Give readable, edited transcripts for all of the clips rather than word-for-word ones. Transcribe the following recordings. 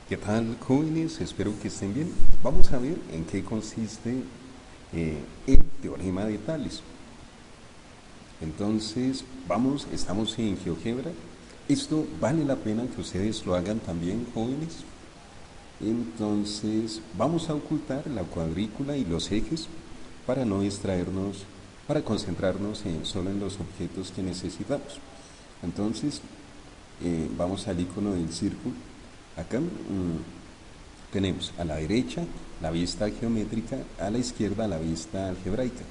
¿Qué tal, jóvenes? Espero que estén bien. Vamos a ver en qué consiste el teorema de Tales. Entonces, estamos en GeoGebra. Esto vale la pena que ustedes lo hagan también, jóvenes. Entonces, vamos a ocultar la cuadrícula y los ejes para no distraernos, para concentrarnos solo en los objetos que necesitamos. Entonces, vamos al icono del círculo. Acá tenemos a la derecha la vista geométrica, a la izquierda la vista algebraica.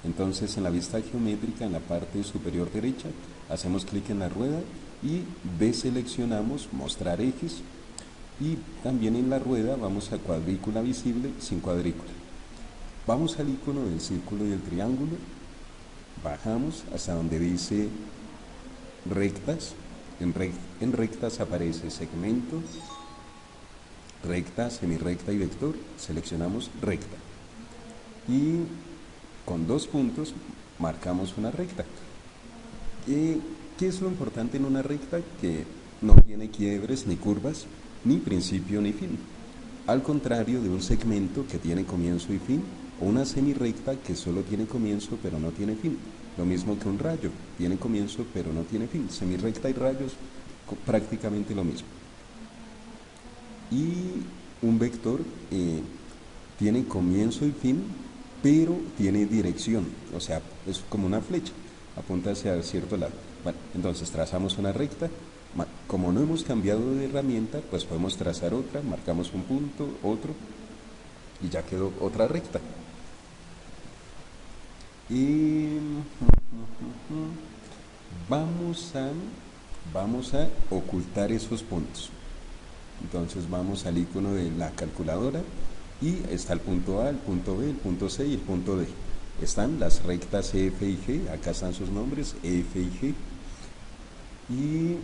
Entonces, en la vista geométrica, en la parte superior derecha, hacemos clic en la rueda y deseleccionamos mostrar ejes, y también en la rueda vamos a cuadrícula visible sin cuadrícula. Vamos al icono del círculo y el triángulo, bajamos hasta donde dice rectas. En rectas aparece segmento, recta, semirrecta y vector. Seleccionamos recta y con 2 puntos marcamos una recta. ¿Qué es lo importante en una recta? Que no tiene quiebres ni curvas, ni principio ni fin, al contrario de un segmento que tiene comienzo y fin, o una semirrecta que solo tiene comienzo pero no tiene fin. Lo mismo que un rayo, tiene comienzo pero no tiene fin. Semirrecta y rayos, prácticamente lo mismo. Y un vector tiene comienzo y fin, pero tiene dirección, o sea, es como una flecha, apunta hacia cierto lado. Bueno, entonces trazamos una recta. Como no hemos cambiado de herramienta, pues podemos trazar otra, marcamos un punto, otro, y ya quedó otra recta. Y vamos a ocultar esos puntos. Entonces vamos al icono de la calculadora y está el punto A, el punto B, el punto C y el punto D. Están las rectas F y G, acá están sus nombres, F y G. Y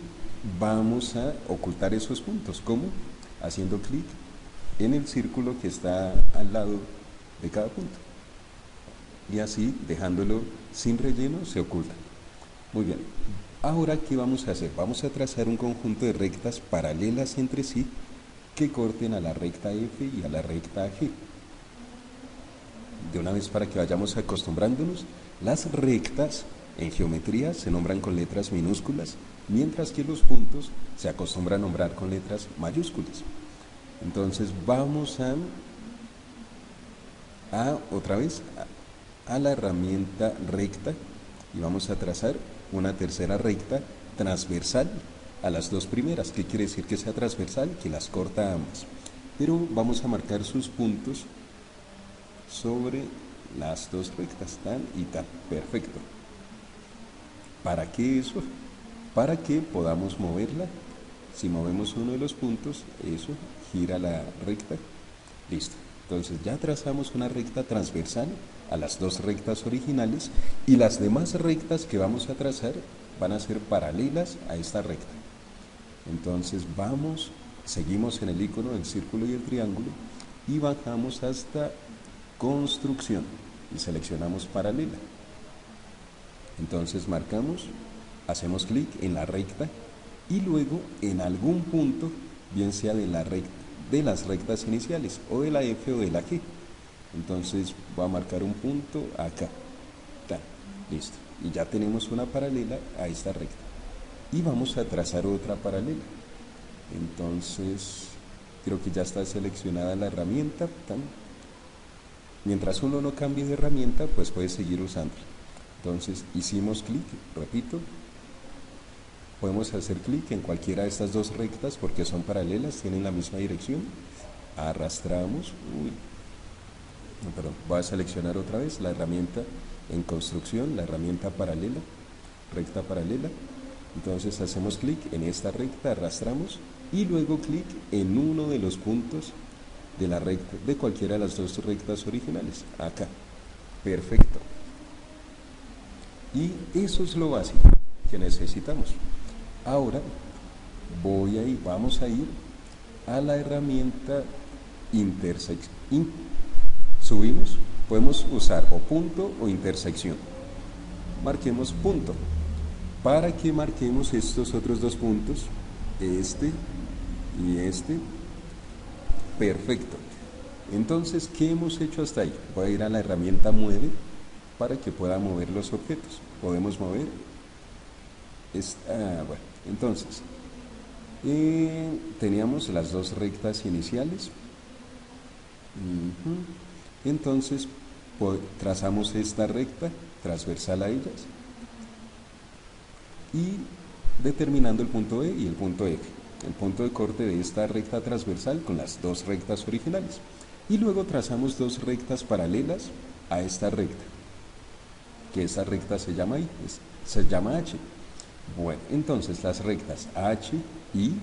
vamos a ocultar esos puntos. ¿Cómo? Haciendo clic en el círculo que está al lado de cada punto. Y así, dejándolo sin relleno, se oculta. Muy bien. Ahora, ¿qué vamos a hacer? Vamos a trazar un conjunto de rectas paralelas entre sí que corten a la recta F y a la recta G. De una vez, para que vayamos acostumbrándonos, las rectas en geometría se nombran con letras minúsculas, mientras que los puntos se acostumbra a nombrar con letras mayúsculas. Entonces vamos otra vez a la herramienta recta y vamos a trazar una tercera recta transversal a las dos primeras. ¿Qué quiere decir que sea transversal? Que las corta ambas. Pero vamos a marcar sus puntos sobre las dos rectas, tal y tal. Perfecto. ¿Para qué eso? Para que podamos moverla. Si movemos uno de los puntos, eso gira la recta. Listo. Entonces ya trazamos una recta transversal a las dos rectas originales, y las demás rectas que vamos a trazar van a ser paralelas a esta recta. Entonces seguimos en el icono del círculo y el triángulo y bajamos hasta construcción y seleccionamos paralela. Entonces marcamos, hacemos clic en la recta y luego en algún punto, bien sea de las rectas iniciales o de la F o de la G. Entonces voy a marcar un punto acá. Listo. Y ya tenemos una paralela a esta recta. Y vamos a trazar otra paralela. Entonces creo que ya está seleccionada la herramienta. Mientras uno no cambie de herramienta, pues puede seguir usándola. Entonces hicimos clic, repito. Podemos hacer clic en cualquiera de estas dos rectas porque son paralelas, tienen la misma dirección. Arrastramos. Voy a seleccionar otra vez la herramienta en construcción, la herramienta paralela, recta paralela. Entonces hacemos clic en esta recta, arrastramos y luego clic en uno de los puntos de la recta, de cualquiera de las dos rectas originales, acá. Perfecto. Y eso es lo básico que necesitamos. Ahora vamos a ir a la herramienta intersección. Subimos, podemos usar o punto o intersección. Marquemos punto. Para que marquemos estos otros dos puntos, este y este, Perfecto. Entonces, ¿qué hemos hecho hasta ahí? Voy a ir a la herramienta mueve para que pueda mover los objetos. Podemos mover. Bueno, entonces, teníamos las dos rectas iniciales. Entonces, trazamos esta recta transversal a ellas y determinando el punto E y el punto F, el punto de corte de esta recta transversal con las dos rectas originales. Y luego trazamos dos rectas paralelas a esta recta, que esta recta se llama I, se llama H. Bueno, entonces las rectas H, I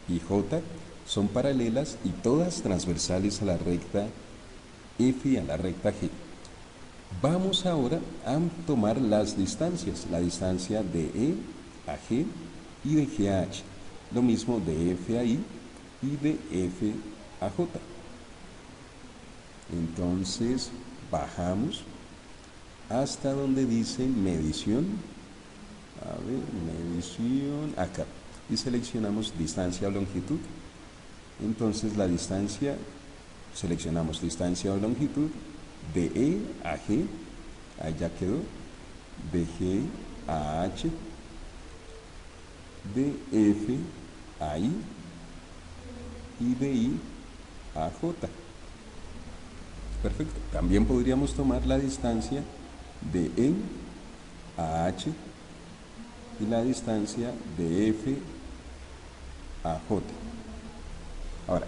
y J son paralelas y todas transversales a la recta F y a la recta G. Vamos ahora a tomar las distancias, la distancia de E a G y de G a H, lo mismo de F a I y de F a J. Entonces bajamos hasta donde dice medición, a ver, medición, acá, y seleccionamos distancia o longitud. Entonces la distancia, seleccionamos distancia o longitud de E a G, ahí ya quedó, de G a H, de F a I y de I a J. Perfecto. También podríamos tomar la distancia de E a H y la distancia de F a J. Ahora,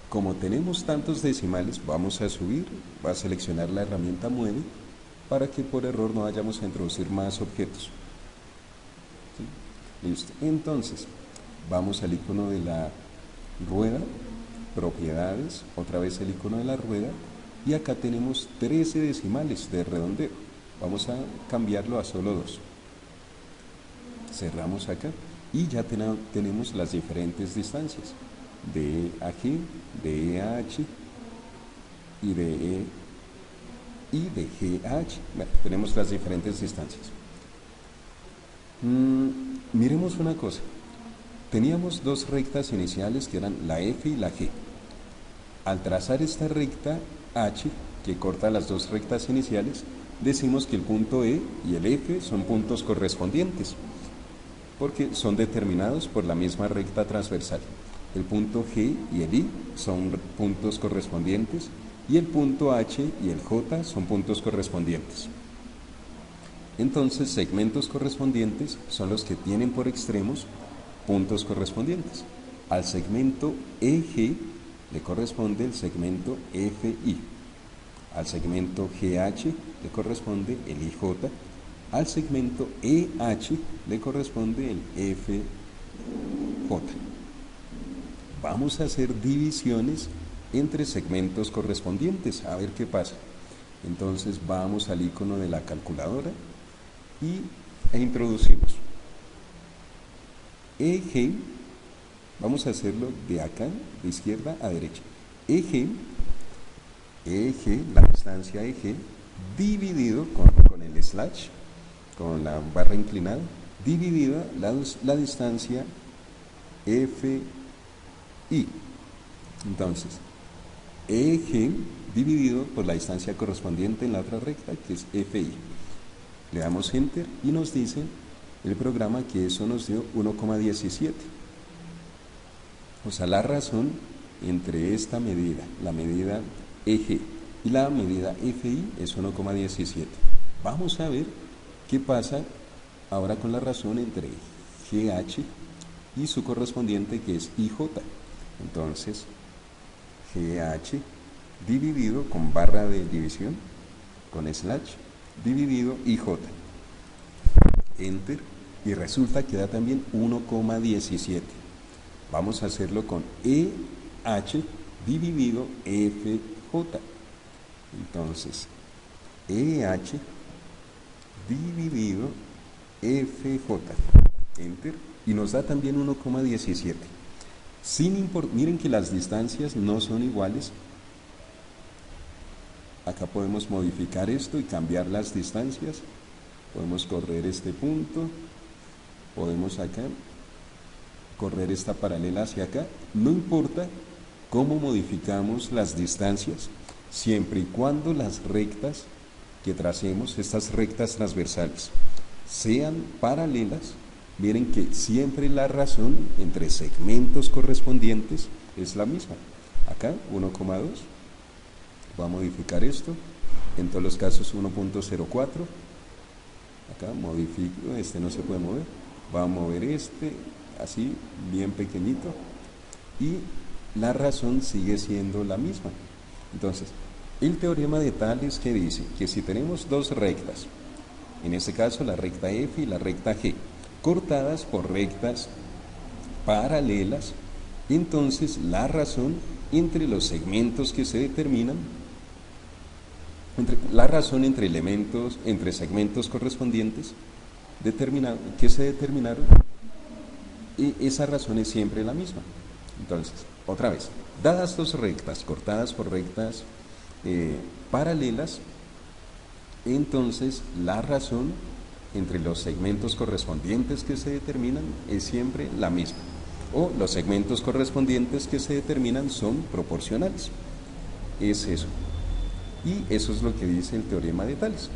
como tenemos tantos decimales, vamos a subir, va a seleccionar la herramienta mueve para que por error no vayamos a introducir más objetos. ¿Sí? Listo. Entonces, vamos al icono de la rueda, propiedades, otra vez el icono de la rueda, y acá tenemos 13 decimales de redondeo. Vamos a cambiarlo a solo 2. Cerramos acá y ya tenemos las diferentes distancias de E a G, de E a H y de G a H. Bueno, tenemos las diferentes distancias. Miremos una cosa. Teníamos dos rectas iniciales que eran la F y la G. Al trazar esta recta H, que corta las dos rectas iniciales, decimos que el punto E y el F son puntos correspondientes, porque son determinados por la misma recta transversal. El punto G y el I son puntos correspondientes, y el punto H y el J son puntos correspondientes. Entonces, segmentos correspondientes son los que tienen por extremos puntos correspondientes. Al segmento EG le corresponde el segmento FI. Al segmento GH le corresponde el IJ. Al segmento EH le corresponde el FJ. Vamos a hacer divisiones entre segmentos correspondientes, a ver qué pasa. Entonces vamos al icono de la calculadora e introducimos EG. Vamos a hacerlo de acá, de izquierda a derecha. EG, la distancia EG, dividido con el slash, con la barra inclinada, dividida la distancia FI. Entonces, EG dividido por la distancia correspondiente en la otra recta, que es FI. Le damos Enter y nos dice el programa que eso nos dio 1,17. O sea, la razón entre esta medida, la medida EG y la medida FI es 1,17. Vamos a ver qué pasa ahora con la razón entre GH y su correspondiente, que es IJ. Entonces, GH dividido con barra de división, con slash, dividido IJ. Enter, y resulta que da también 1,17. Vamos a hacerlo con EH dividido FJ. Entonces, EH dividido FJ. Enter, y nos da también 1,17. Miren que las distancias no son iguales. Acá podemos modificar esto y cambiar las distancias. Podemos correr este punto, podemos acá correr esta paralela hacia acá. No importa ¿Cómo modificamos las distancias? Siempre y cuando las rectas que tracemos, estas rectas transversales, sean paralelas. Miren que siempre la razón entre segmentos correspondientes es la misma. Acá 1,2, va a modificar esto, en todos los casos 1.04, acá modifico, este no se puede mover, va a mover este, así, bien pequeñito, y la razón sigue siendo la misma. Entonces, el teorema de Tales que dice que si tenemos dos rectas, en este caso la recta F y la recta G, cortadas por rectas paralelas, entonces la razón entre los segmentos que se determinan, la razón entre elementos, entre segmentos correspondientes que se determinaron, y esa razón es siempre la misma. Entonces, otra vez, dadas dos rectas cortadas por rectas paralelas, entonces la razón entre los segmentos correspondientes que se determinan es siempre la misma, o los segmentos correspondientes que se determinan son proporcionales. Es eso. Y eso es lo que dice el teorema de Tales.